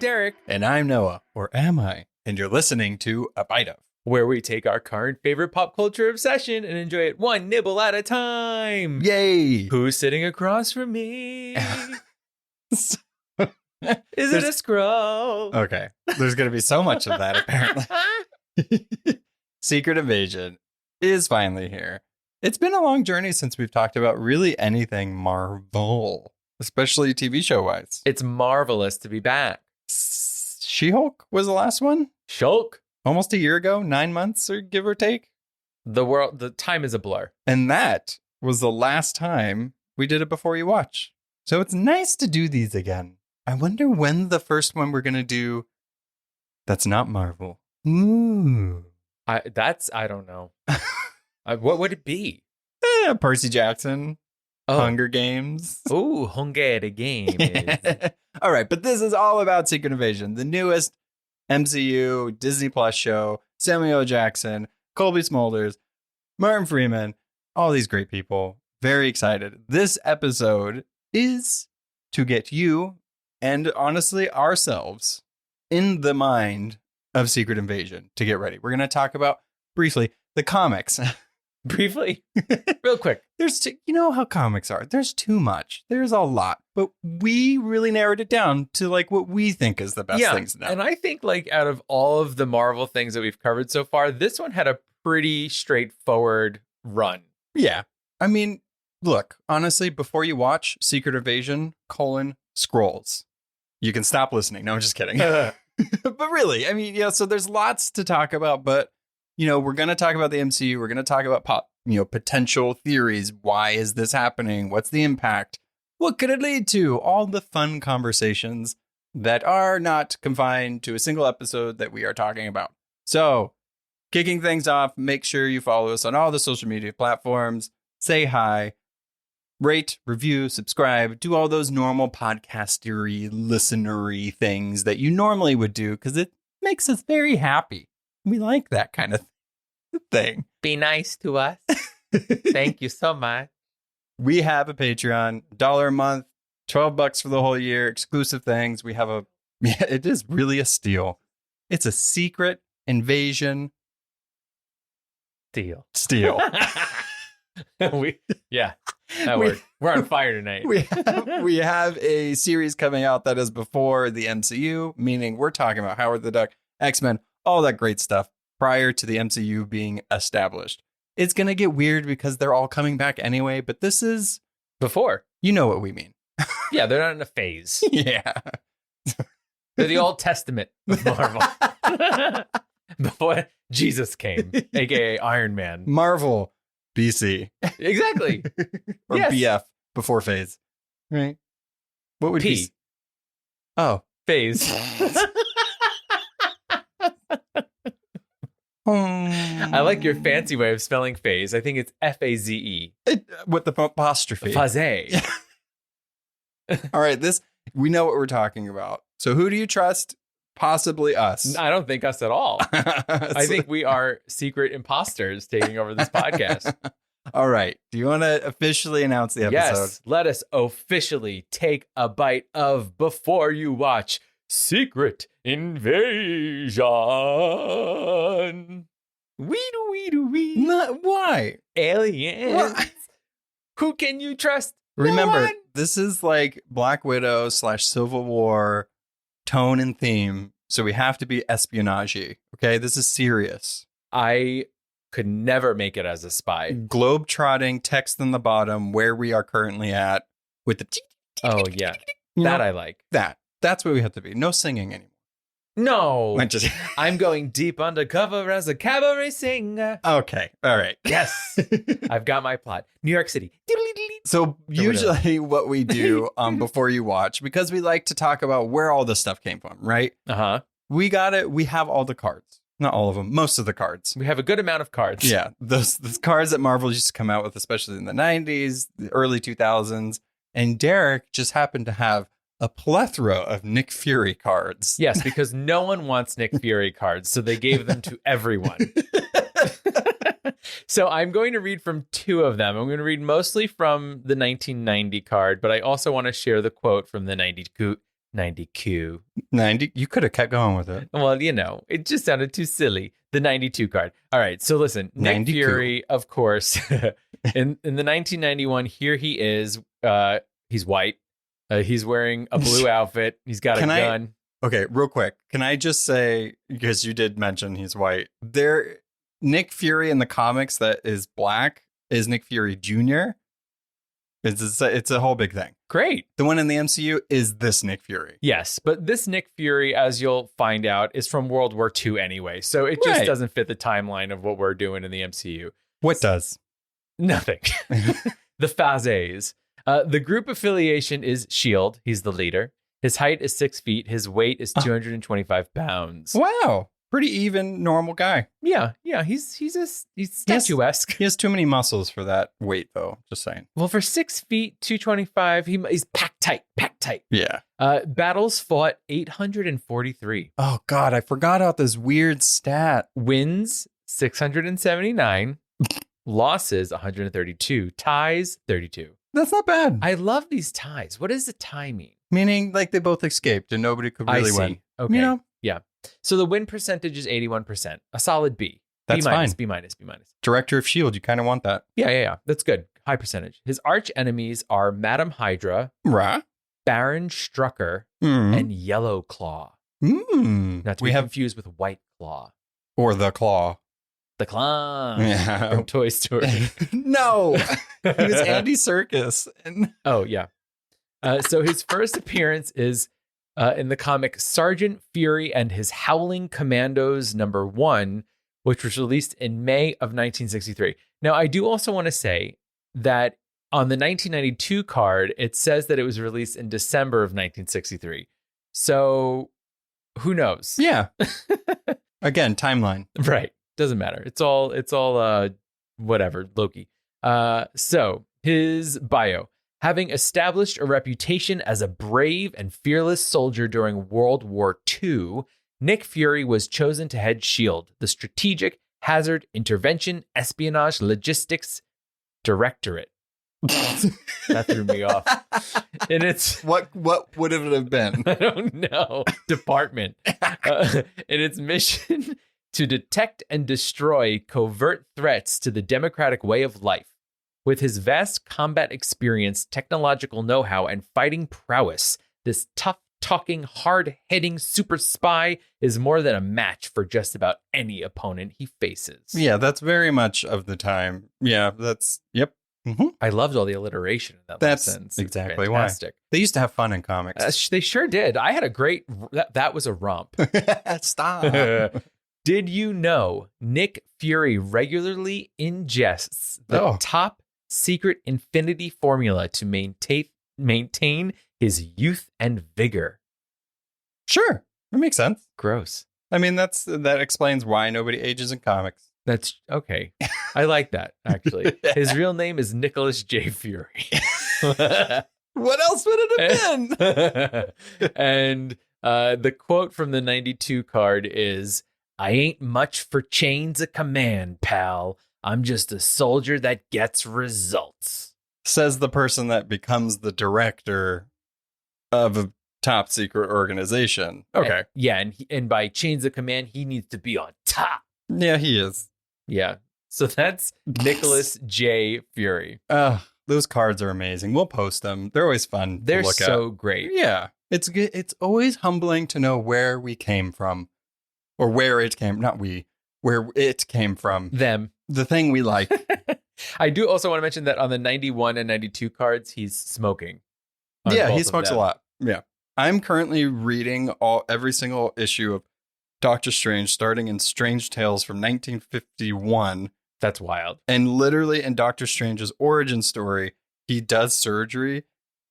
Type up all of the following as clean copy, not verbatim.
Derek. And I'm Noah, or am I? And you're listening to A Bite Of, where we take our current favorite pop culture obsession and enjoy it one nibble at a time. Yay! Who's sitting across from me? Is it a Skrull? Okay, there's going to be so much of that, apparently. Secret Invasion is finally here. It's been a long journey since we've talked about really anything Marvel, especially TV show-wise. It's marvelous to be back. She-Hulk was the last one? Shulk? Almost a year ago, 9 months, or give or take. The time is a blur. And that was the last time we did it before you watch. So it's nice to do these again. I wonder when the first one we're going to do that's not Marvel. Ooh. I don't know. What would it be? Percy Jackson. Oh. Hunger Games. Ooh, Hunger Games. All right, but this is all about Secret Invasion, the newest MCU Disney Plus show. Samuel L. Jackson, Colby Smulders, Martin Freeman, all these great people. Very excited. This episode is to get you and honestly ourselves in the mind of Secret Invasion to get ready. We're going to talk about briefly the comics. Briefly, real quick. You know how comics are. There's too much. There's a lot, but we really narrowed it down to like what we think is the best things now. And I think like out of all of the Marvel things that we've covered so far, this one had a pretty straightforward run. Yeah. I mean, look, honestly, before you watch Secret Invasion, Skrulls, you can stop listening. No, I'm just kidding. But really, I mean, yeah, so there's lots to talk about, but you know, we're going to talk about the MCU. We're going to talk about potential theories. Why is this happening? What's the impact? What could it lead to? All the fun conversations that are not confined to a single episode that we are talking about. So, kicking things off, make sure you follow us on all the social media platforms. Say hi, rate, review, subscribe, do all those normal podcastery, listenery things that you normally would do because it makes us very happy. We like that kind of thing. Be nice to us. Thank you so much. We have a Patreon, $1 a month, $12 for the whole year, exclusive things. We have it is really a steal. It's a Secret Invasion steal. That worked. We're on fire tonight. We have a series coming out that is before the MCU, meaning we're talking about Howard the Duck, X-Men, all that great stuff prior to the MCU being established. It's going to get weird because they're all coming back anyway, but this is before. You know what we mean. Yeah, they're not in a phase. Yeah. They're the Old Testament of Marvel. Before Jesus came, aka Iron Man. Marvel BC. Exactly. Or yes. BF, before phase. Right. What would P? Be? Oh. Phase. I like your fancy way of spelling phase. I think it's F-A-Z-E. With the apostrophe. Phase. All right, we know what we're talking about. So who do you trust? Possibly us. I don't think us at all. I think we are secret imposters taking over this podcast. All right. Do you want to officially announce the episode? Yes. Let us officially take a bite of before you watch Secret Invasion. Wee-doo-wee-doo-wee. Why? Aliens. What? Who can you trust? Remember, this is like Black Widow / Civil War tone and theme. So we have to be espionage. Okay? This is serious. I could never make it as a spy. Globe-trotting, text on the bottom, where we are currently at with the... Oh, yeah. That I like. That's what we have to be. No singing anymore. No. I'm going deep undercover as a cabaret singer. Okay. All right. Yes. I've got my plot. New York City. So usually what we do before you watch, because we like to talk about where all this stuff came from, right? Uh-huh. We have all the cards. Not all of them. Most of the cards. We have a good amount of cards. Yeah. Those cards that Marvel used to come out with, especially in the 90s, the early 2000s. And Derek just happened to have a plethora of Nick Fury cards. Yes, because no one wants Nick Fury cards, so they gave them to everyone. So I'm going to read from two of them. I'm going to read mostly from the 1990 card, but I also want to share the quote from the 90Q. 90. You could have kept going with it. Well, it just sounded too silly. The 92 card. All right. So listen, Nick 90Q. Fury, of course, in the 1991, here he is. He's white. He's wearing a blue outfit. He's got a gun. Okay, real quick. Can I just say, because you did mention he's white, Nick Fury in the comics that is black is Nick Fury Jr. It's a whole big thing. Great. The one in the MCU is this Nick Fury. Yes, but this Nick Fury, as you'll find out, is from World War II anyway. So it just doesn't fit the timeline of what we're doing in the MCU. What does? Nothing. The Phasés. The group affiliation is S.H.I.E.L.D. He's the leader. His height is 6 feet. His weight is 225 pounds. Wow. Pretty even, normal guy. Yeah. He's statuesque. He has too many muscles for that weight, though. Just saying. Well, for 6 feet, 225, he's packed tight. Yeah. Battles fought 843. Oh, God. I forgot about this weird stat. Wins 679. Losses 132. Ties 32. That's not bad. I love these ties. What does the tie mean? Meaning like they both escaped and nobody could really win. Okay. Yeah. So the win percentage is 81%. A solid B. That's fine. B minus. Director of S.H.I.E.L.D., you kind of want that. Yeah. That's good. High percentage. His arch enemies are Madam Hydra, Right. Baron Strucker, and Yellow Claw. Not to be confused with White Claw. Or the Claw. The Claw from Toy Story. No. It was Andy Serkis. Oh, yeah. So his first appearance is in the comic Sergeant Fury and His Howling Commandos #1, which was released in May of 1963. Now, I do also want to say that on the 1992 card, it says that it was released in December of 1963. So who knows? Yeah. Again, timeline. Right. Doesn't matter. It's all whatever, Loki. So his bio. Having established a reputation as a brave and fearless soldier during World War II, Nick Fury was chosen to head S.H.I.E.L.D., the Strategic Hazard Intervention Espionage Logistics Directorate. That threw me off. And it's what would it have been? I don't know. Department. In its mission to detect and destroy covert threats to the democratic way of life. With his vast combat experience, technological know-how, and fighting prowess, this tough-talking, hard-hitting super spy is more than a match for just about any opponent he faces. Yeah, that's very much of the time. Yeah, yep. Mm-hmm. I loved all the alliteration in that sentence. That's exactly why. They used to have fun in comics. They sure did. I had a great... That was a romp. Stop. Did you know Nick Fury regularly ingests the top secret infinity formula to maintain his youth and vigor? Sure. That makes sense. Gross. I mean, that explains why nobody ages in comics. That's okay. I like that, actually. His real name is Nicholas J. Fury. What else would it have been? And the quote from the 92 card is, "I ain't much for chains of command, pal. I'm just a soldier that gets results." Says the person that becomes the director of a top secret organization. Okay. And by chains of command, he needs to be on top. Yeah, he is. Yeah. So that's Nicholas J. Fury. Those cards are amazing. We'll post them. They're always fun. They're to look so at. Great. Yeah. It's good. It's always humbling to know where we came from, or where it came. Not we. Where it came from. Them. The thing we like. I do also want to mention that on the 91 and 92 cards, he's smoking. Yeah, he smokes a lot. Yeah. I'm currently reading every single issue of Doctor Strange, starting in Strange Tales from 1951. That's wild. And literally in Doctor Strange's origin story, he does surgery.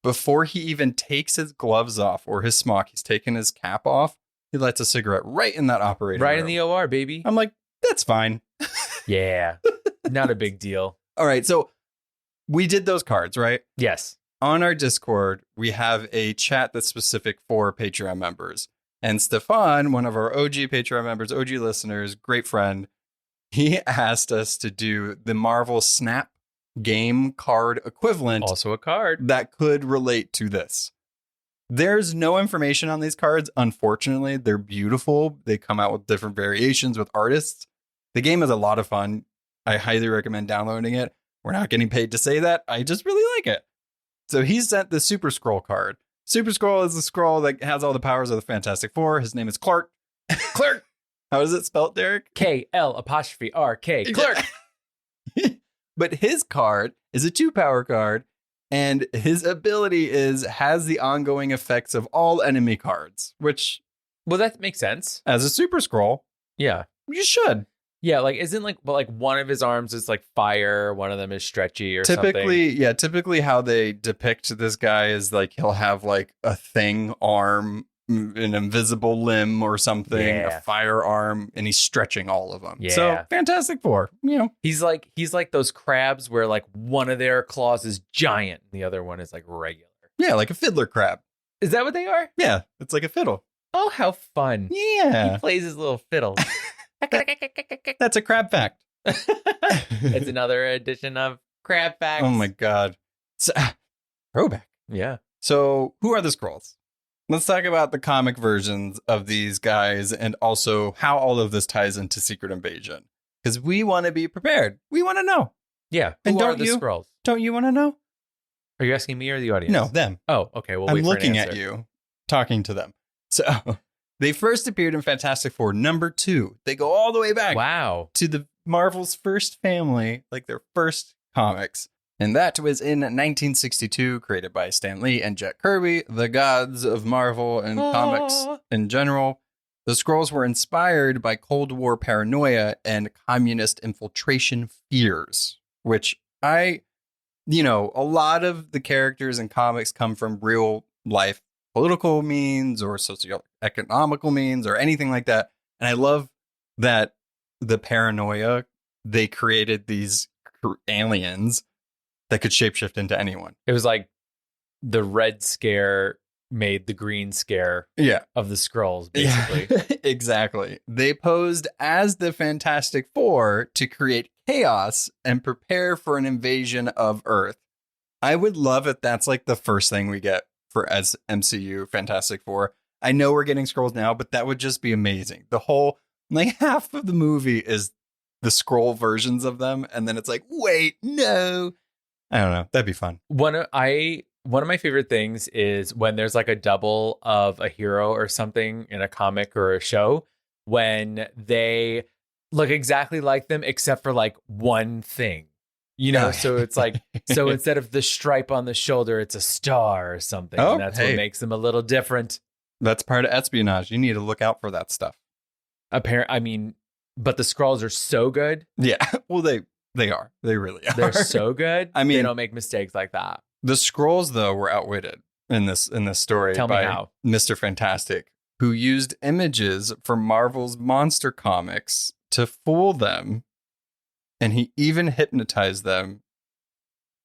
Before he even takes his gloves off or his smock, he's taking his cap off. He lights a cigarette right in that operating room. Right in the OR, baby. I'm like, that's fine. Yeah. Not a big deal. All right. So we did those cards, right? Yes. On our Discord, we have a chat that's specific for Patreon members. And Stefan, one of our OG Patreon members, OG listeners, great friend, he asked us to do the Marvel Snap game card equivalent. Also a card that could relate to this. There's no information on these cards. Unfortunately, they're beautiful. They come out with different variations with artists. The game is a lot of fun. I highly recommend downloading it. We're not getting paid to say that. I just really like it. So he sent the Super Skrull card. Super Skrull is the Skrull that has all the powers of the Fantastic Four. His name is Clark. Clark. How is it spelled, Derek? KL''RK. Clark. But his card is a 2-power card. And his ability has the ongoing effects of all enemy cards, which, well, that makes sense. As a Super Skrull, yeah, you should. Yeah, like isn't like, but like one of his arms is like fire, one of them is stretchy or something. Typically how they depict this guy is like he'll have like a thing arm, an invisible limb or something, a firearm, and he's stretching all of them. Yeah. So Fantastic Four, he's like those crabs where like one of their claws is giant and the other one is like regular. Yeah, like a fiddler crab. Is that what they are? Yeah, it's like a fiddle. Oh, how fun. Yeah. He plays his little fiddle. That's a crab fact. It's another edition of crab facts. Oh my God. So, throwback. Yeah. So who are the Skrulls? Let's talk about the comic versions of these guys and also how all of this ties into Secret Invasion. Because we want to be prepared. We want to know. Yeah. And who don't are the you? Skrulls? Don't you want to know? Are you asking me or the audience? No, them. Oh, okay. Well, I'm looking at you, talking to them. So they first appeared in Fantastic Four #2. They go all the way back. Wow. To the Marvel's first family, like their first comics. And that was in 1962, created by Stan Lee and Jack Kirby, the gods of Marvel and comics in general. The Skrulls were inspired by Cold War paranoia and communist infiltration fears, which a lot of the characters in comics come from real life political means or socioeconomical means or anything like that. And I love that the paranoia, they created these aliens that could shapeshift into anyone. It was like the Red Scare made the Green Scare of the Skrulls, basically. Yeah, exactly. They posed as the Fantastic Four to create chaos and prepare for an invasion of Earth. I would love if that's like the first thing we get for as MCU Fantastic Four. I know we're getting Skrulls now, but that would just be amazing. The whole, like half of the movie is the Skrull versions of them. And then it's like, wait, no. I don't know. That'd be fun. One of my favorite things is when there's like a double of a hero or something in a comic or a show when they look exactly like them except for like one thing. So it's like, so instead of the stripe on the shoulder, it's a star or something. Oh, and that's what makes them a little different. That's part of espionage. You need to look out for that stuff. But the Skrulls are so good. Yeah. Well, they are. They really are. They're so good. I mean, they don't make mistakes like that. The Skrulls, though, were outwitted in this story by how. Mr. Fantastic, who used images from Marvel's monster comics to fool them. And he even hypnotized them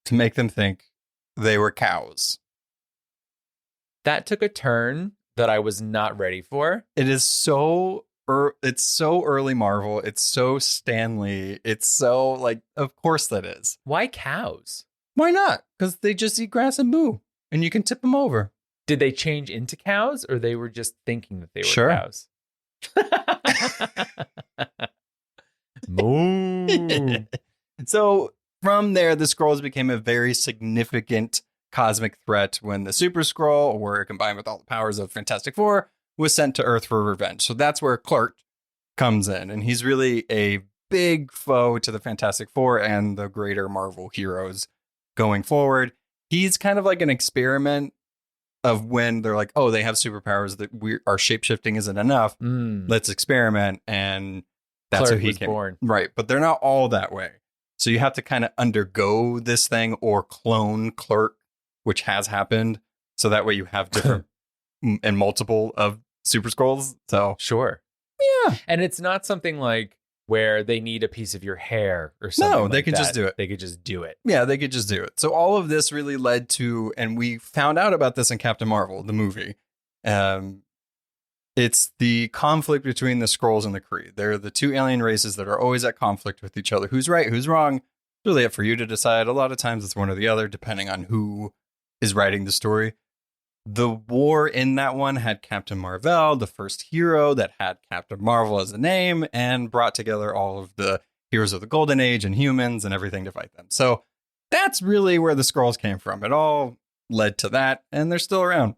to make them think they were cows. That took a turn that I was not ready for. It is it's so early Marvel. It's so Stan Lee. It's so like, of course that is. Why cows? Why not? Because they just eat grass and moo, and you can tip them over. Did they change into cows, or they were just thinking that they were cows? Moo. So from there, the Skrulls became a very significant cosmic threat when the Super Skrull, or combined with all the powers of Fantastic Four, was sent to Earth for revenge. So that's where Clark comes in, and he's really a big foe to the Fantastic Four and the greater Marvel heroes going forward. He's kind of like an experiment of when they're like, oh, they have superpowers that our shapeshifting isn't enough. Let's experiment. And that's Clark how he was born. Right. But they're not all that way. So you have to kind of undergo this thing or clone Clark, which has happened. So that way you have different and multiple of Super Skrulls. So sure. Yeah. And it's not something like where they need a piece of your hair or something. No, they could just do it. They could just do it. Yeah, they could just do it. So all of this really led to, and we found out about this in Captain Marvel, the movie. It's the conflict between the Skrulls and the Kree. They're the two alien races that are always at conflict with each other. Who's right? Who's wrong? It's really up for you to decide. A lot of times it's one or the other, depending on who is writing the story. the war in that one had Captain Marvel, the first hero that had Captain Marvel as a name, and brought together all of the heroes of the Golden Age and humans and everything to fight them. So that's really where the Skrulls came from. It all led to that, and they're still around.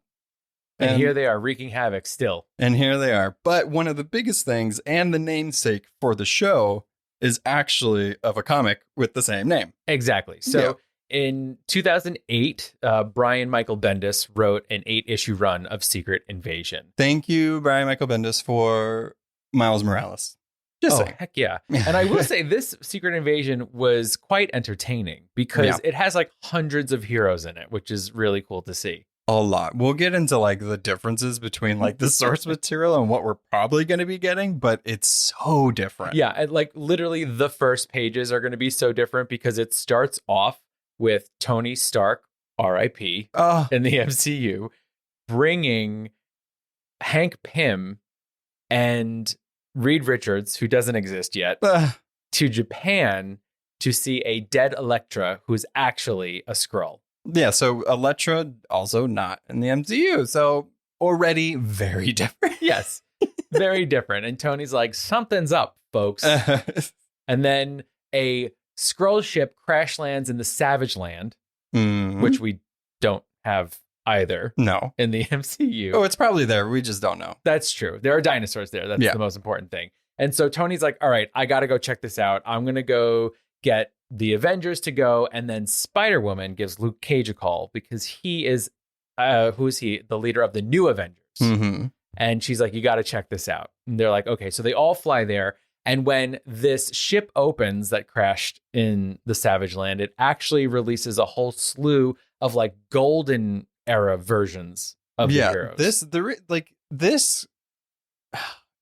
And here they are wreaking havoc still. And here they are. But one of the biggest things and the namesake for the show is actually of a comic with the same name. Exactly. So in 2008, Brian Michael Bendis wrote an 8-issue run of Secret Invasion. Thank you, Brian Michael Bendis, for Miles Morales. Just saying. Heck yeah. And I will say this Secret Invasion was quite entertaining because it has like hundreds of heroes in it, which is really cool to see. A lot. We'll get into like the differences between like the source material and what we're probably going to be getting, but it's so different. Yeah. And like literally the first pages are going to be so different because it starts off with Tony Stark, RIP, in the MCU, bringing Hank Pym and Reed Richards, who doesn't exist yet, to Japan to see a dead Elektra who's actually a Skrull. Yeah, so Elektra also not in the MCU, so already very different. Yes, very different. And Tony's like, something's up, folks. And then a Skrull ship crash lands in the Savage Land, which we don't have either. No. In the MCU. Oh, it's probably there. We just don't know. That's true. There are dinosaurs there. That's the most important thing. And so Tony's like, all right, I got to go check this out. I'm going to go get the Avengers to go. And then Spider-Woman gives Luke Cage a call because he is, who is he? The leader of the new Avengers. Mm-hmm. And she's like, you got to check this out. And they're like, okay. So they all fly there. And when this ship opens that crashed in the Savage Land, it actually releases a whole slew of like golden era versions of the heroes. This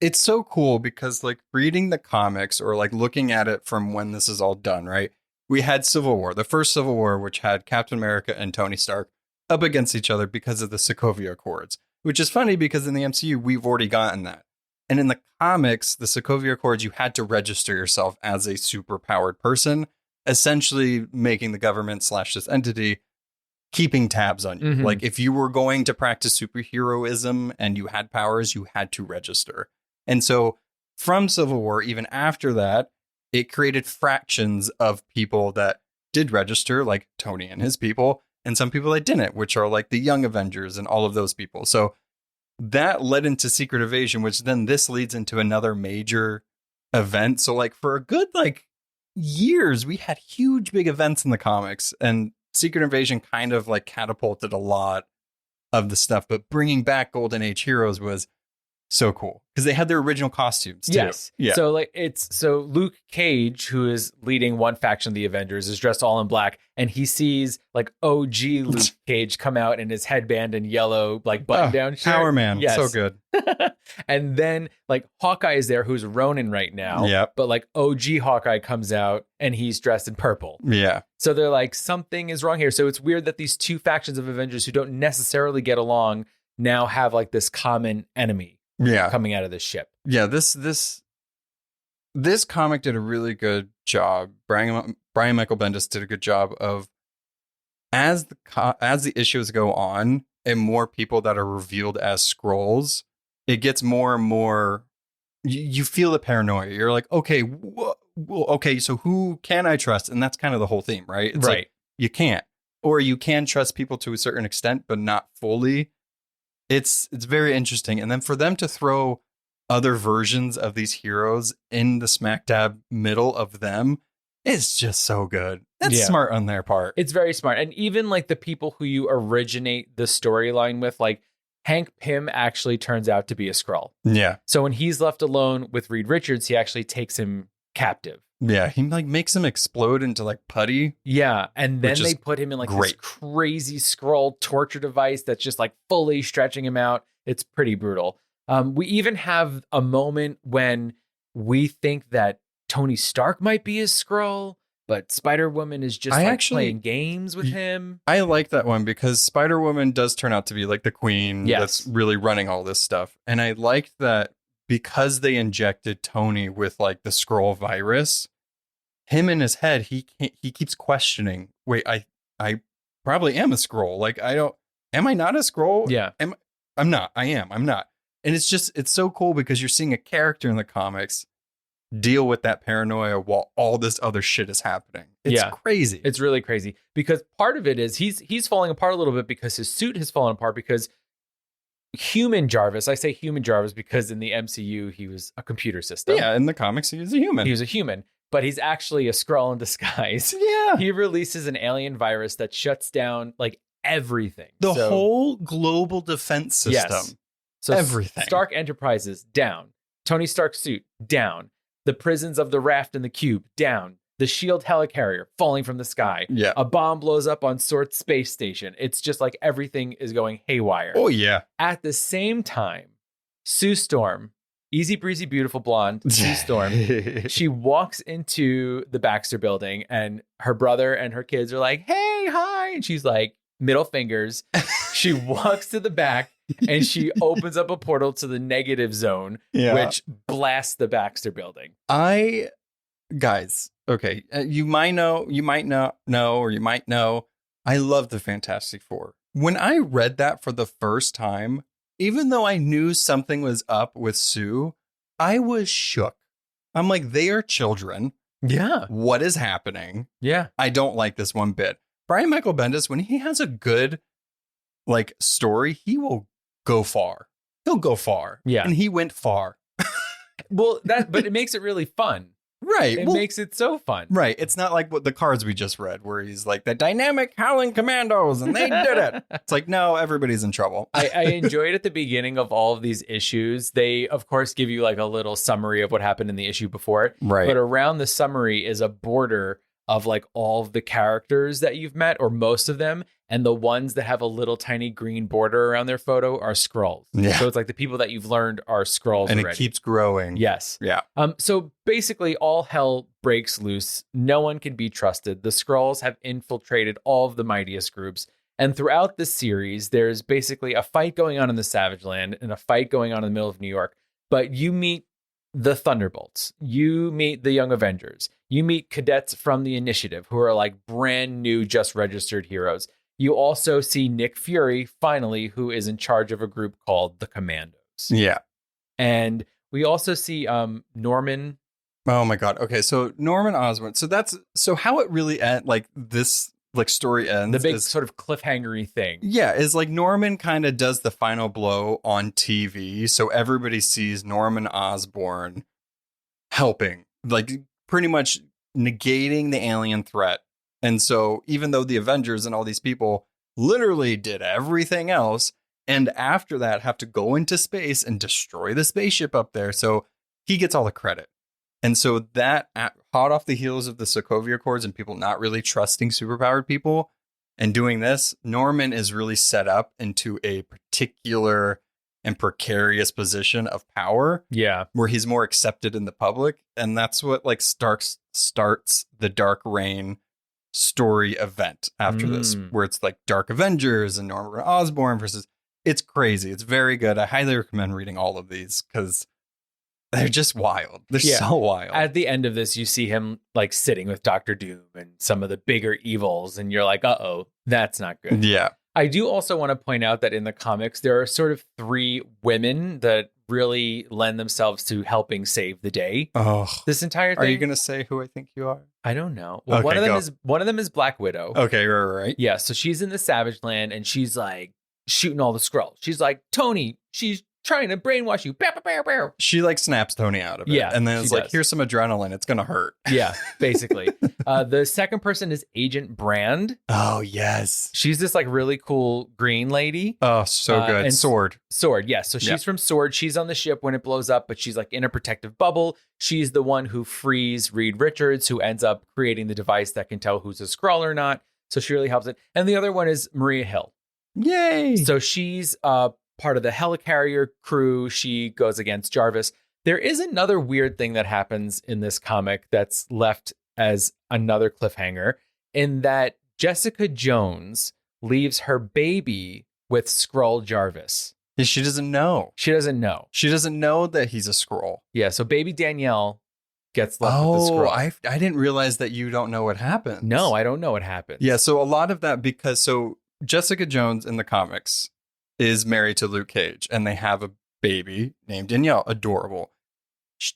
it's so cool because like reading the comics or like looking at it from when this is all done, right? We had Civil War, the first Civil War, which had Captain America and Tony Stark up against each other because of the Sokovia Accords, which is funny because in the MCU, we've already gotten that. And in the comics, the Sokovia Accords, you had to register yourself as a super powered person, essentially making the government / this entity keeping tabs on you. Mm-hmm. Like if you were going to practice superheroism and you had powers, you had to register. And so from Civil War, even after that, it created fractions of people that did register, like Tony and his people, and some people that didn't, which are like the Young Avengers and all of those people. So that led into Secret Invasion, which then this leads into another major event. So like for a good like years, we had huge big events in the comics, and Secret Invasion kind of like catapulted a lot of the stuff. But bringing back Golden Age heroes was so cool because they had their original costumes too. Yes. Yeah. So like so Luke Cage, who is leading one faction of the Avengers, is dressed all in black, and he sees like OG Luke Cage come out in his headband and yellow like button down shirt. Power Man. Yes. So good. And then like Hawkeye is there, who's Ronin right now. Yeah. But like OG Hawkeye comes out and he's dressed in purple. Yeah. So they're like, something is wrong here. So it's weird that these two factions of Avengers who don't necessarily get along now have like this common enemy. Yeah, coming out of this ship. Yeah, this comic did a really good job. Brian Michael Bendis did a good job of as the issues go on and more people that are revealed as Skrulls, it gets more and more. You feel the paranoia. You're like, okay, okay, so who can I trust? And that's kind of the whole theme, right? It's right. Like, you can't, or you can trust people to a certain extent, but not fully. It's very interesting. And then for them to throw other versions of these heroes in the smack dab middle of them is just so good. That's smart on their part. It's very smart. And even like the people who you originate the storyline with, like Hank Pym actually turns out to be a Skrull. Yeah. So when he's left alone with Reed Richards, he actually takes him captive. Yeah, he like makes him explode into like putty. Yeah, and then they put him in like this crazy Skrull torture device that's just like fully stretching him out. It's pretty brutal. We even have a moment when we think that Tony Stark might be his Skrull, but Spider-Woman is just playing games with him. I like that one because Spider-Woman does turn out to be like the queen that's really running all this stuff. And I liked that because they injected Tony with like the Skrull virus, him in his head, he keeps questioning, wait, I probably am a Skrull. Like, I don't, am I not a Skrull? Yeah. I'm not. I am. I'm not. And it's so cool because you're seeing a character in the comics deal with that paranoia while all this other shit is happening. It's crazy. It's really crazy because part of it is he's falling apart a little bit because his suit has fallen apart because human Jarvis, I say human Jarvis because in the MCU, he was a computer system. Yeah, in the comics, he was a human. He was a human, but he's actually a Skrull in disguise. Yeah. He releases an alien virus that shuts down like everything. The whole global defense system. Yes. So everything. Stark Enterprises, down. Tony Stark's suit, down. The prisons of the Raft and the Cube, down. The SHIELD helicarrier falling from the sky. Yeah. A bomb blows up on Sort's space station. It's just like everything is going haywire. Oh, yeah. At the same time, Sue Storm, easy breezy, beautiful blonde, Sue Storm, she walks into the Baxter building and her brother and her kids are like, hey, hi. And she's like, middle fingers. She walks to the back and she opens up a portal to the negative zone, which blasts the Baxter building. Guys, okay, you might not know, or you might know, I love the Fantastic Four. When I read that for the first time, even though I knew something was up with Sue, I was shook. I'm like, they are children. Yeah. What is happening? Yeah. I don't like this one bit. Brian Michael Bendis, when he has a good story, he will go far. He'll go far. Yeah. And he went far. Well, but it makes it really fun. Right. It makes it so fun. Right. It's not like what the cards we just read where he's like the dynamic howling commandos and they did it. It's like, no, everybody's in trouble. I enjoyed at the beginning of all of these issues. They, of course, give you like a little summary of what happened in the issue before it. Right. But around the summary is a border of like all of the characters that you've met, or most of them. And the ones that have a little tiny green border around their photo are Skrulls. Yeah. So it's like the people that you've learned are Skrulls and already. It keeps growing. Yes. Yeah. So basically all hell breaks loose. No one can be trusted. The Skrulls have infiltrated all of the mightiest groups. And throughout the series, there's basically a fight going on in the Savage Land and a fight going on in the middle of New York. But you meet the Thunderbolts. You meet the Young Avengers. You meet cadets from the Initiative who are like brand new, just registered heroes. You also see Nick Fury, finally, who is in charge of a group called the Commandos. Yeah. And we also see Norman. Oh my God. Okay. So Norman Osborn. So how it really this story ends. The big sort of cliffhangery thing. Yeah. Is like Norman kind of does the final blow on TV. So everybody sees Norman Osborn helping, like pretty much negating the alien threat. And so even though the Avengers and all these people literally did everything else, and after that have to go into space and destroy the spaceship up there, so he gets all the credit. And so that hot off the heels of the Sokovia Accords and people not really trusting superpowered people and doing this, Norman is really set up into a particular and precarious position of power. Yeah. Where he's more accepted in the public. And that's what starts the Dark Reign story event after this, where it's like Dark Avengers and Norman Osborn versus. It's crazy. It's very good. I highly recommend reading all of these because they're just wild. They're so wild. At the end of this, you see him like sitting with Doctor Doom and some of the bigger evils, and you're like, uh-oh, that's not good. Yeah. I do also want to point out that in the comics, there are sort of 3 women that really lend themselves to helping save the day. Oh, this entire thing. Are you going to say who I think you are? I don't know. Well, okay, one of them is Black Widow. Okay, right. Yeah, so she's in the Savage Land and she's like shooting all the Skrulls. She's like, Tony, she's trying to brainwash you. Bow, bow, bow, bow. She like snaps Tony out of it. Yeah, and then it's like, here's some adrenaline. It's going to hurt. Yeah, basically. The second person is Agent Brand. Oh, yes. She's this like really cool green lady. Oh, so good. And Sword, yes. So she's from Sword. She's on the ship when it blows up, but she's like in a protective bubble. She's the one who frees Reed Richards, who ends up creating the device that can tell who's a Skrull or not. So she really helps it. And the other one is Maria Hill. Yay. So she's part of the helicarrier crew. She goes against Jarvis. There is another weird thing that happens in this comic that's left as another cliffhanger, in that Jessica Jones leaves her baby with Skrull Jarvis. She doesn't know. She doesn't know. She doesn't know that he's a Skrull. Yeah, so baby Danielle gets left with the Skrull. I didn't realize that you don't know what happened. No, I don't know what happened. Yeah, so a lot of that, because Jessica Jones in the comics is married to Luke Cage, and they have a baby named Danielle. Adorable.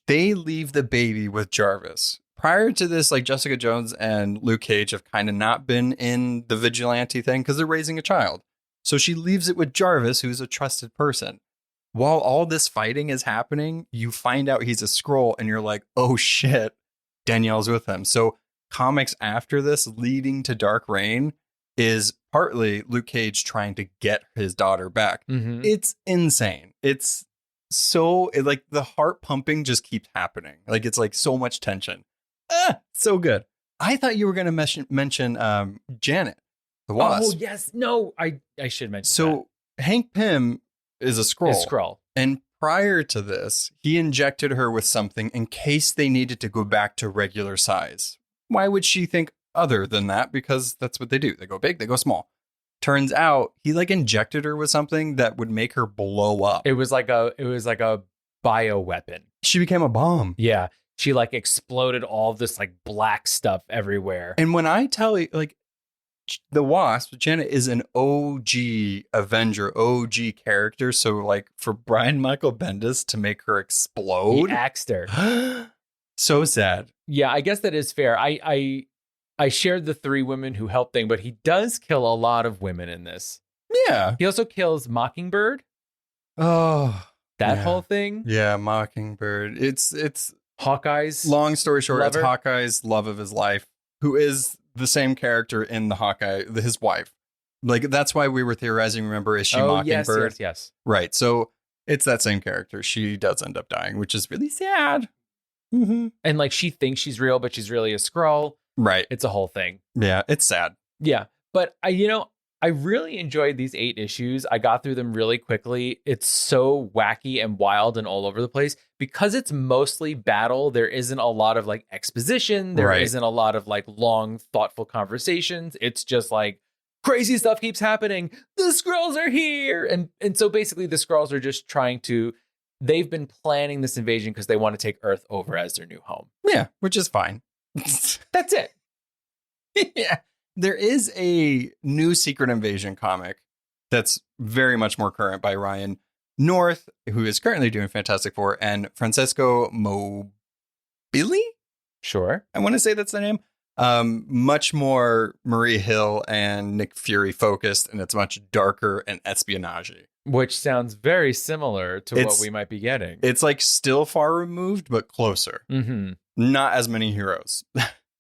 They leave the baby with Jarvis. Prior to this, like, Jessica Jones and Luke Cage have kind of not been in the vigilante thing because they're raising a child. So she leaves it with Jarvis, who's a trusted person. While all this fighting is happening, you find out he's a Skrull, and you're like, oh shit, Danielle's with him. So comics after this leading to Dark Reign is partly Luke Cage trying to get his daughter back. Mm-hmm. It's insane. It's so, like, the heart pumping just keeps happening. Like, it's like so much tension. So good. I thought you were going to mention Janet, the Wasp. Oh, yes. No, I should mention So Hank Pym is a Skrull. that. Skrull. And prior to this, he injected her with something in case they needed to go back to regular size. Why would she think other than that? Because that's what they do. They go big, they go small. Turns out he like injected her with something that would make her blow up. It was like a bio weapon. She became a bomb. Yeah. She like exploded all of this like black stuff everywhere. And when I tell you, like, the Wasp, Janet is an OG Avenger, OG character. So, like, for Brian Michael Bendis to make her explode, He axed her. so sad. Yeah, I guess that is fair. I shared the 3 women who helped thing, but he does kill a lot of women in this. Yeah. He also kills Mockingbird. Oh, That yeah. whole thing. Yeah, Mockingbird. It's Hawkeye's. long story short. lover. It's Hawkeye's love of his life, who is the same character in the Hawkeye, his wife. Like, that's why we were theorizing. Remember, is she Mockingbird? Yes. Right. So it's that same character. She does end up dying, which is really sad. Mm-hmm. And like she thinks she's real, but she's really a Skrull. Right. It's a whole thing. Yeah, it's sad. Yeah. But I really enjoyed these 8 issues. I got through them really quickly. It's so wacky and wild and all over the place. Because it's mostly battle, there isn't a lot of like exposition. There Right. isn't a lot of like long, thoughtful conversations. It's just like crazy stuff keeps happening. The Skrulls are here. And so basically the Skrulls are just they've been planning this invasion because they want to take Earth over as their new home. Yeah, which is fine. That's it. Yeah. There is a new Secret Invasion comic that's very much more current by Ryan North, who is currently doing Fantastic Four, and Francesco Mobili? Sure. I want to say that's the name. Much more Maria Hill and Nick Fury focused, and it's much darker and espionage. Which sounds very similar to what It's- we might be getting. It's like still far removed, but closer. Mm-hmm. Not as many heroes.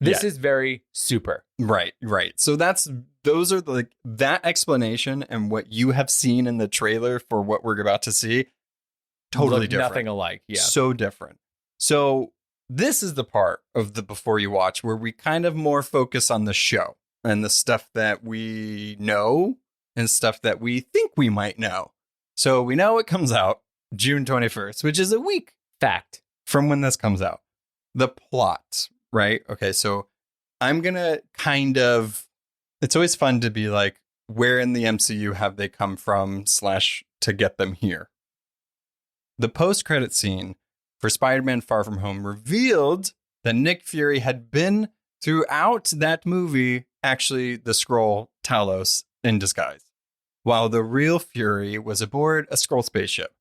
This is very super. Right. So those are like that explanation and what you have seen in the trailer for what we're about to see. Totally Look different. Nothing alike. Yeah. So different. So this is the part of the before you watch where we kind of more focus on the show and the stuff that we know and stuff that we think we might know. So we know it comes out June 21st, which is a week Fact. from when this comes out. The plot, right? Okay, so I'm going to it's always fun to be like, where in the MCU have they come from / to get them here? The post-credit scene for Spider-Man Far From Home revealed that Nick Fury had been throughout that movie actually the Skrull Talos in disguise, while the real Fury was aboard a Skrull spaceship.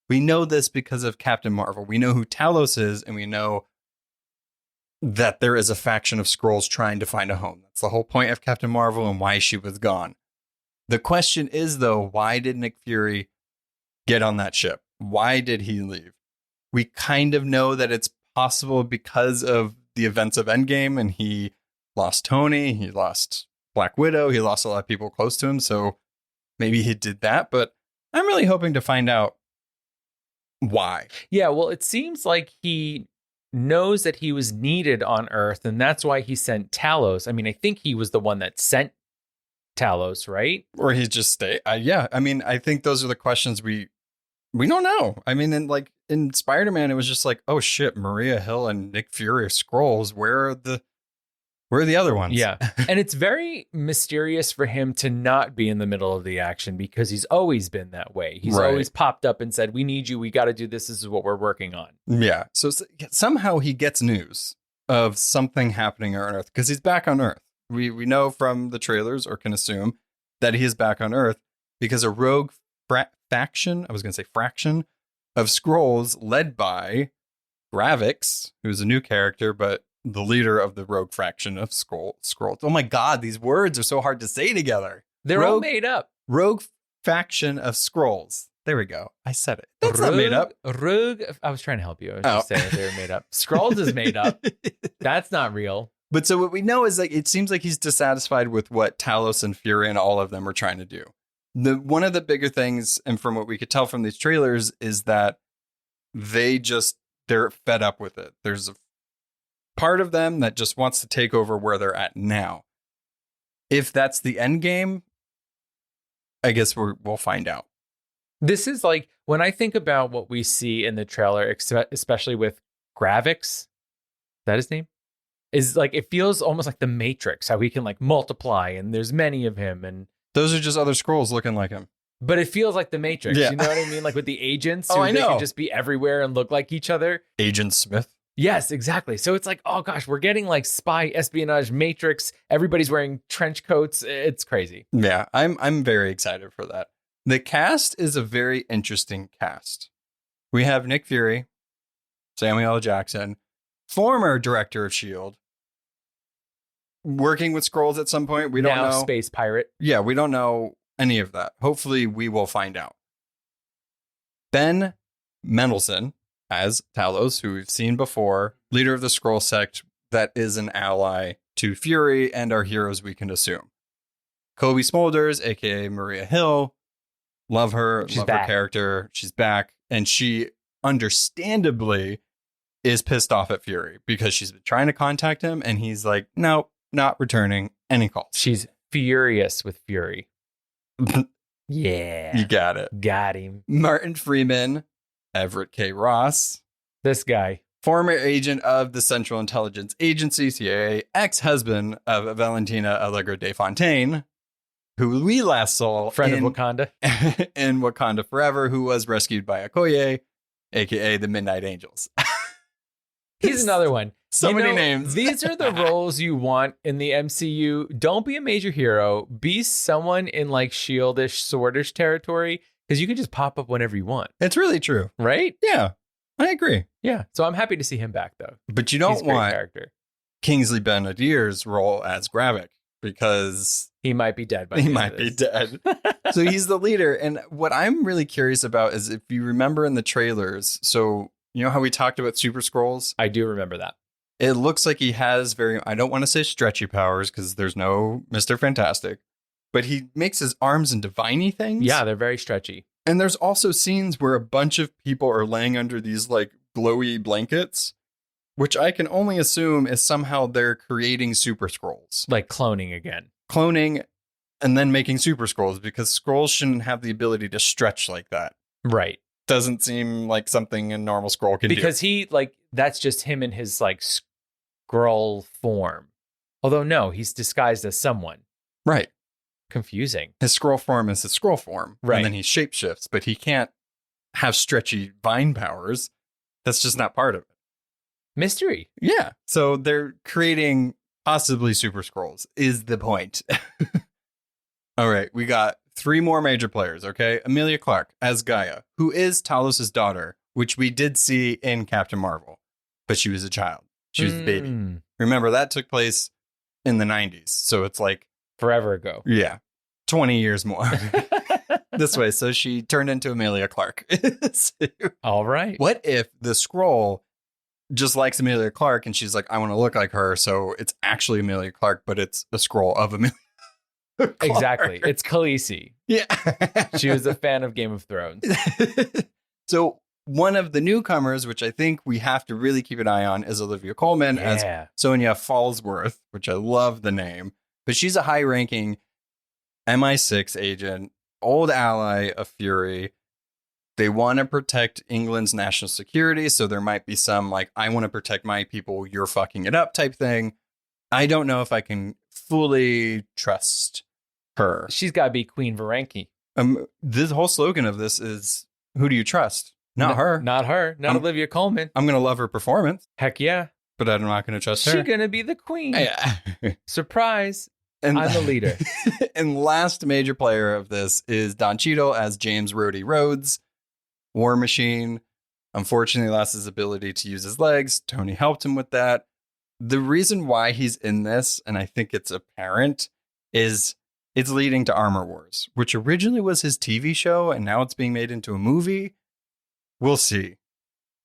We know this because of Captain Marvel. We know who Talos is, and we know that there is a faction of Skrulls trying to find a home. That's the whole point of Captain Marvel and why she was gone. The question is, though, why did Nick Fury get on that ship? Why did he leave? We kind of know that it's possible because of the events of Endgame, and he lost Tony, he lost Black Widow, he lost a lot of people close to him, so maybe he did that, but I'm really hoping to find out why. Yeah. Well, it seems like he knows that he was needed on Earth, and that's why he sent Talos. I mean, I think he was the one that sent Talos, right? Or he just stay. Yeah. I mean, I think those are the questions we don't know. I mean, in Spider-Man, it was just like, oh shit, Maria Hill and Nick Fury are Skrulls. Where are the other ones? Yeah. And it's very mysterious for him to not be in the middle of the action because he's always been that way. He's Right. always popped up and said, we need you. We got to do this. This is what we're working on. Yeah. So somehow he gets news of something happening on Earth because he's back on Earth. We know from the trailers, or can assume, that he is back on Earth because a rogue faction, I was going to say fraction, of Skrulls led by Gravix, who's a new character, but the leader of the rogue fraction of Skrulls. Oh my God, these words are so hard to say together. They're all made up. Rogue faction of Skrulls. There we go. I said it. That's not made up. Rogue. I was trying to help you. I was just saying they were made up. Skrulls is made up. That's not real. But so what we know is like it seems like he's dissatisfied with what Talos and Fury and all of them are trying to do. One of the bigger things, and from what we could tell from these trailers, is that they're fed up with it. There's a part of them that just wants to take over where they're at now. If that's the end game, I guess we'll find out. This is like when I think about what we see in the trailer, especially with Gravix, is that his name? Is like it feels almost like the Matrix, how he can like multiply and there's many of him, and those are just other Skrulls looking like him. But it feels like the Matrix. Yeah. You know what I mean? Like with the agents, I know. They can just be everywhere and look like each other. Agent Smith. Yes, exactly. So it's like, oh gosh, we're getting like spy espionage Matrix. Everybody's wearing trench coats. It's crazy. Yeah, I'm very excited for that. The cast is a very interesting cast. We have Nick Fury, Samuel L. Jackson, former director of S.H.I.E.L.D., working with Skrulls at some point. We don't know. Space pirate. Yeah, we don't know any of that. Hopefully, we will find out. Ben Mendelsohn as Talos, who we've seen before, leader of the Skrull sect that is an ally to Fury and our heroes, we can assume. Kobe Smulders, a.k.a. Maria Hill. Love her. Love her character. She's back. And she understandably is pissed off at Fury because she's been trying to contact him and he's like, nope, not returning any calls. She's furious with Fury. Yeah. You got it. Got him. Martin Freeman, Everett K. Ross. This guy. Former agent of the Central Intelligence Agency, CIA, ex-husband of Valentina Allegra de Fontaine, who we last saw of Wakanda in Wakanda Forever, who was rescued by Okoye, aka the Midnight Angels. He's another one. So many names. These are the roles you want in the MCU. Don't be a major hero. Be someone in like Shield-ish, Sword-ish territory, because you can just pop up whenever you want. It's really true. Right? Yeah, I agree. Yeah. So I'm happy to see him back, though. But you don't want character. Kingsley Ben-Adir's role as Gravik, because he might be dead. He might be dead. So he's the leader. And what I'm really curious about is if you remember in the trailers, so you know how we talked about Super Skrulls? I do remember that. It looks like he has I don't want to say stretchy powers because there's no Mr. Fantastic, but he makes his arms into viney things. Yeah, they're very stretchy. And there's also scenes where a bunch of people are laying under these like glowy blankets, which I can only assume is somehow they're creating Super Skrulls. Like cloning again. Cloning and then making Super Skrulls, because Skrulls shouldn't have the ability to stretch like that. Right. Doesn't seem like something a normal Skrull can do. Because he, like, that's just him in his, like, Skrull form. Although, no, he's disguised as someone. Right. Confusing. His Skrull form is his Skrull form. Right. And then he shapeshifts, but he can't have stretchy vine powers. That's just not part of it. Mystery. Yeah. So they're creating possibly Super Skrulls is the point. All right. We got 3 more major players, okay? Emilia Clarke as Gaia, who is Talos' daughter, which we did see in Captain Marvel, but she was a child. She was a baby. Remember, that took place in the 90s, so it's like... forever ago. Yeah. 20 years more. This way, so she turned into Emilia Clarke. All right. What if the Skrull just likes Emilia Clarke and she's like, I want to look like her, so it's actually Emilia Clarke, but it's a Skrull of Emilia Clarke. Exactly. It's Khaleesi. Yeah. She was a fan of Game of Thrones. So one of the newcomers, which I think we have to really keep an eye on, is Olivia Colman as Sonia Fallsworth, which I love the name. But she's a high-ranking MI6 agent, old ally of Fury. They want to protect England's national security, so there might be some, like, I want to protect my people, you're fucking it up type thing. I don't know if I can fully trust her. She's got to be Queen Varanki. This whole slogan of this is, who do you trust? Not her. Not her. Not Olivia Colman. I'm going to love her performance. Heck yeah. But I'm not going to trust her. She's going to be the queen. Yeah. Surprise. And I'm the leader. And last major player of this is Don Cheadle as James Rhodey Rhodes, War Machine. Unfortunately, lost his ability to use his legs. Tony helped him with that. The reason why he's in this, and I think it's apparent, is it's leading to Armor Wars, which originally was his TV show, and now it's being made into a movie. We'll see.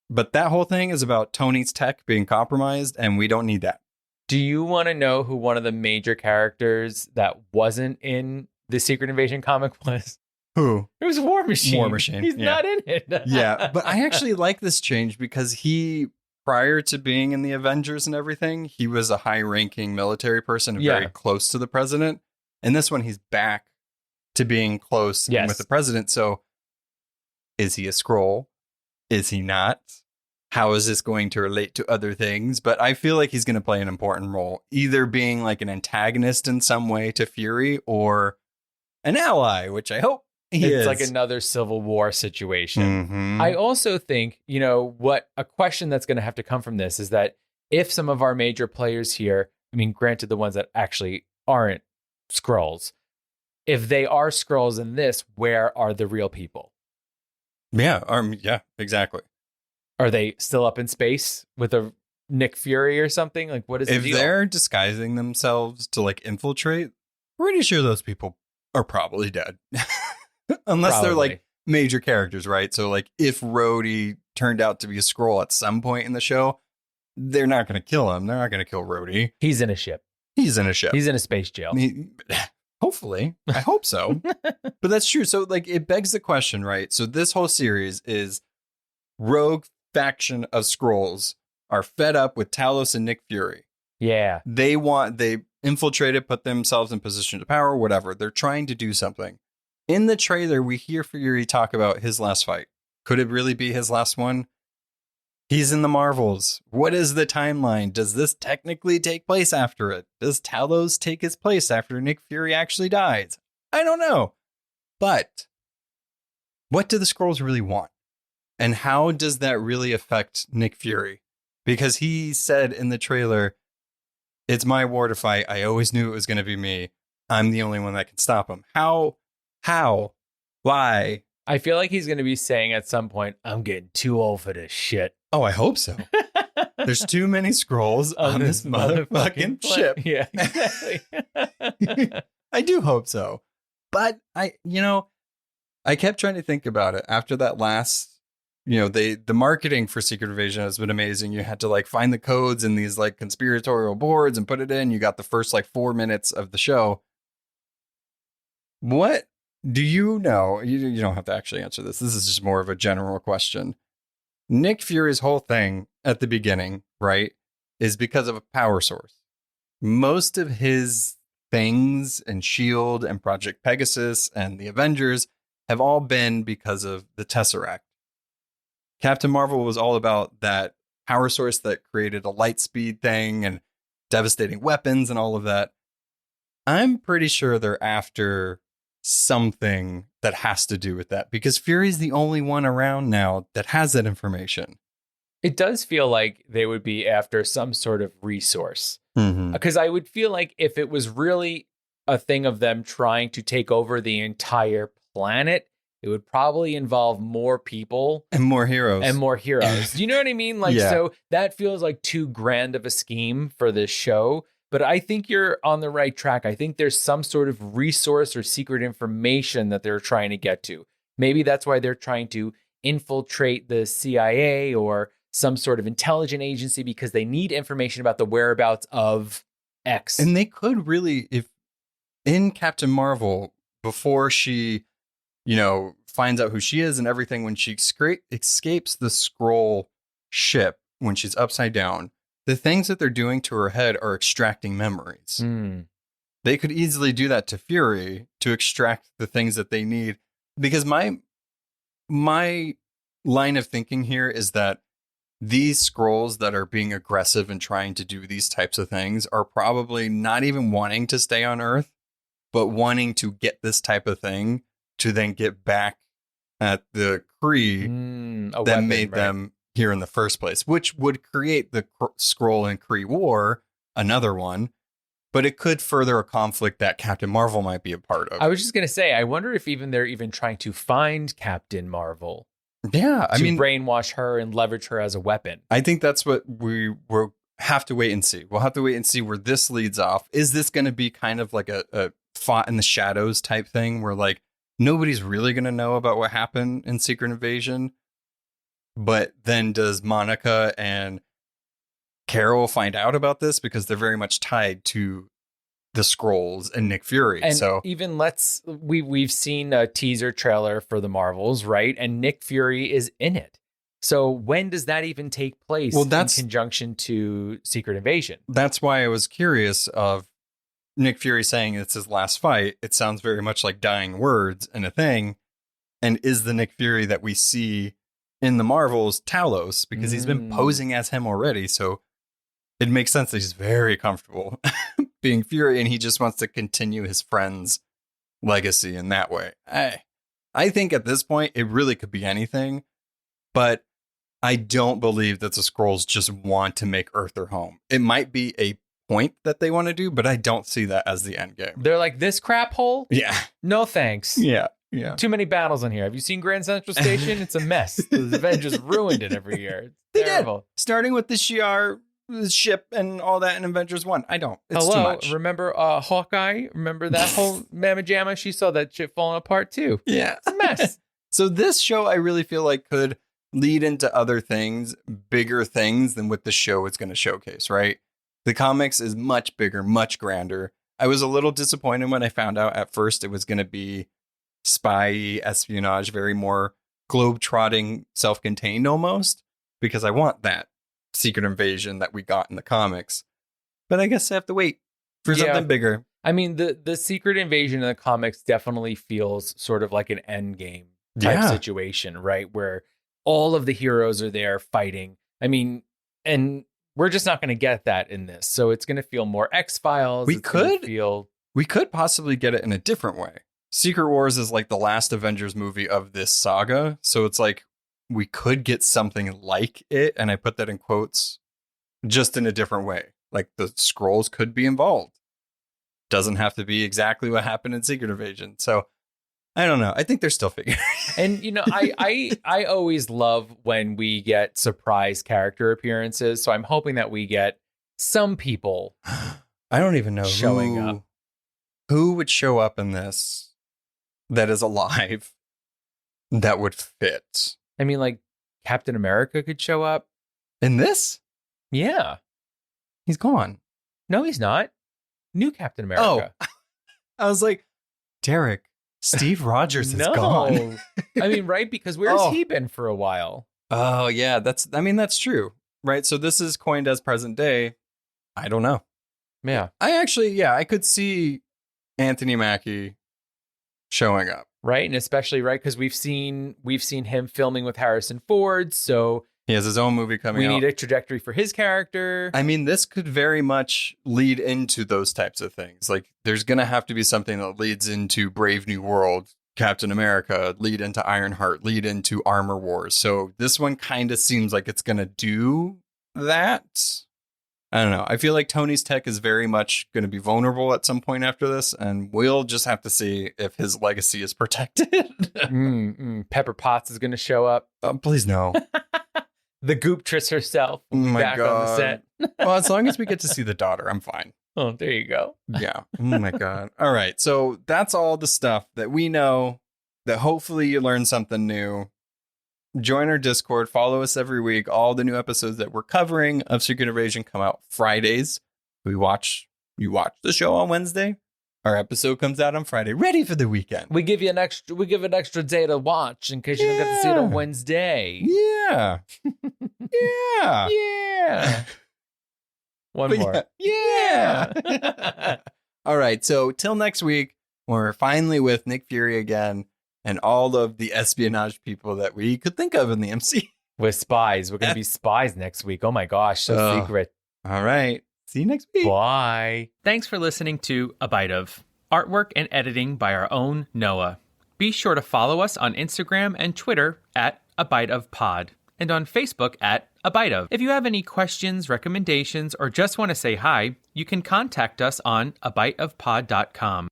But that whole thing is about Tony's tech being compromised, and we don't need that. Do you want to know who one of the major characters that wasn't in the Secret Invasion comic was? Who? It was War Machine. War Machine. He's not in it. Yeah, but I actually like this change because he, prior to being in the Avengers and everything, he was a high-ranking military person and very close to the president. And this one, he's back to being close with the president. So is he a Skrull? Is he not? How is this going to relate to other things? But I feel like he's going to play an important role, either being like an antagonist in some way to Fury or an ally, which I hope he is. It's like another Civil War situation. Mm-hmm. I also think, what a question that's going to have to come from this is that if some of our major players here, I mean, granted the ones that actually aren't Skrulls, if they are Skrulls in this, where are the real people? Yeah, exactly. Are they still up in space with a Nick Fury or something? Like, what is the deal? If they're disguising themselves to like infiltrate, pretty sure those people are probably dead. Unless they're like major characters, right? So like if Rhodey turned out to be a Skrull at some point in the show, they're not going to kill him. They're not going to kill Rhodey. He's in a ship. He's in a ship. He's in a space jail. Hopefully. I hope so. But that's true. So like it begs the question, right? So this whole series is rogue faction of Skrulls are fed up with Talos and Nick Fury. Yeah. They infiltrated, put themselves in position of power, whatever. They're trying to do something. In the trailer, we hear Fury talk about his last fight. Could it really be his last one? He's in the Marvels. What is the timeline? Does this technically take place after it? Does Talos take his place after Nick Fury actually dies? I don't know. But what do the Skrulls really want? And how does that really affect Nick Fury? Because he said in the trailer, it's my war to fight. I always knew it was going to be me. I'm the only one that can stop him. How? Why? I feel like he's going to be saying at some point, I'm getting too old for this shit. Oh, I hope so. There's too many Skrulls on this motherfucking ship. Yeah, exactly. I do hope so. But I kept trying to think about it after that last, the marketing for Secret Invasion has been amazing. You had to like find the codes in these like conspiratorial boards and put it in. You got the first like 4 minutes of the show. What do you know? You don't have to actually answer this. This is just more of a general question. Nick Fury's whole thing at the beginning, right, is because of a power source. Most of his things and S.H.I.E.L.D. and Project Pegasus and the Avengers have all been because of the Tesseract. Captain Marvel was all about that power source that created a light speed thing and devastating weapons and all of that. I'm pretty sure they're after something that has to do with that because Fury's the only one around now that has that information. It does feel like they would be after some sort of resource. Mm-hmm. Because I would feel like if it was really a thing of them trying to take over the entire planet, it would probably involve more people and more heroes. You know what I mean? Like, So that feels like too grand of a scheme for this show. But I think you're on the right track. I think there's some sort of resource or secret information that they're trying to get to. Maybe that's why they're trying to infiltrate the CIA or some sort of intelligence agency because they need information about the whereabouts of X. And they could really, if in Captain Marvel, before she, finds out who she is and everything, when she escapes the Skrull ship, when she's upside down, the things that they're doing to her head are extracting memories. They could easily do that to Fury to extract the things that they need. Because my line of thinking here is that these Skrulls that are being aggressive and trying to do these types of things are probably not even wanting to stay on Earth, but wanting to get this type of thing to then get back at the Kree that made them here in the first place, which would create the Skrull and Kree War, another one. but it could further a conflict that Captain Marvel might be a part of. I was just going to say, I wonder if they're even trying to find Captain Marvel. Yeah, I mean, brainwash her and leverage her as a weapon. I think that's what we'll have to wait and see. We'll have to wait and see where this leads off. Is this going to be kind of like a fought in the shadows type thing where like nobody's really going to know about what happened in Secret Invasion? But then does Monica and Carol find out about this because they're very much tied to the Skrulls and Nick Fury? And so even we've seen a teaser trailer for the Marvels, right? And Nick Fury is in it. So when does that even take place in conjunction to Secret Invasion? That's why I was curious of Nick Fury saying it's his last fight. It sounds very much like dying words and a thing. And is the Nick Fury that we see in the Marvels Talos? Because he's been posing as him already. So it makes sense that he's very comfortable being Fury and he just wants to continue his friend's legacy in that way. I think at this point, it really could be anything. But I don't believe that the Skrulls just want to make Earth their home. It might be a point that they want to do, but I don't see that as the end game. They're like, this crap hole? Yeah. No thanks. Yeah. Too many battles in here. Have you seen Grand Central Station? It's a mess. The Avengers ruined it every year. It's terrible. Starting with the Shi'ar ship and all that in Avengers 1. I don't. It's too much. Remember Hawkeye? Remember that whole mamma jamma? She saw that shit falling apart too. Yeah. It's a mess. So this show, I really feel like could lead into other things, bigger things than what the show is going to showcase, right? The comics is much bigger, much grander. I was a little disappointed when I found out at first it was going to be spy espionage, very more globe-trotting, self-contained almost, because I want that Secret Invasion that we got in the comics. But I guess I have to wait for something bigger. I mean, the Secret Invasion in the comics definitely feels sort of like an Endgame type situation, right? Where all of the heroes are there fighting. I mean, and we're just not going to get that in this. So it's going to feel more X-Files. We could possibly get it in a different way. Secret Wars is like the last Avengers movie of this saga. So it's like we could get something like it. And I put that in quotes, just in a different way. Like the Skrulls could be involved. Doesn't have to be exactly what happened in Secret Invasion. So I don't know. I think they're still figuring. And, you know, I always love when we get surprise character appearances. So I'm hoping that we get some people. I don't even know showing up. Who would show up in this that is alive that would fit? I mean, like Captain America could show up in this. Yeah. He's gone. No, he's not. New Captain America. Oh, I was like, Derek. Steve Rogers is gone. I mean, right? Because where's he been for a while? Oh, yeah. That's true. Right. So this is coined as present day. I don't know. Yeah. I could see Anthony Mackie showing up. Right. And especially, right, because we've seen him filming with Harrison Ford. So he has his own movie coming out. We need a trajectory for his character. I mean, this could very much lead into those types of things. Like, there's going to have to be something that leads into Brave New World, Captain America, lead into Ironheart, lead into Armor Wars. So this one kind of seems like it's going to do that. I don't know. I feel like Tony's tech is very much going to be vulnerable at some point after this, and we'll just have to see if his legacy is protected. Pepper Potts is going to show up. Please no. The Gooptress herself back on the set. Well, as long as we get to see the daughter, I'm fine. Oh, there you go. Yeah. Oh my God. All right. So that's all the stuff that we know, that hopefully you learn something new. Join our Discord. Follow us every week. All the new episodes that we're covering of Secret Invasion come out Fridays. You watch the show on Wednesday. Our episode comes out on Friday, ready for the weekend. We give an extra day to watch in case you don't get to see it on Wednesday. Yeah. Yeah. Yeah. One more. Yeah. All right. So till next week, we're finally with Nick Fury again and all of the espionage people that we could think of in the MC. We're spies. We're going to be spies next week. Oh my gosh. So secret. All right. See you next week. Bye. Thanks for listening to A Bite of. Artwork and editing by our own Noah. Be sure to follow us on Instagram and Twitter at A Bite of Pod, and on Facebook at A Bite Of. If you have any questions, recommendations, or just want to say hi, you can contact us on abiteofpod.com.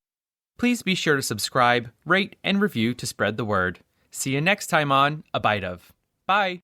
Please be sure to subscribe, rate, and review to spread the word. See you next time on A Bite Of. Bye!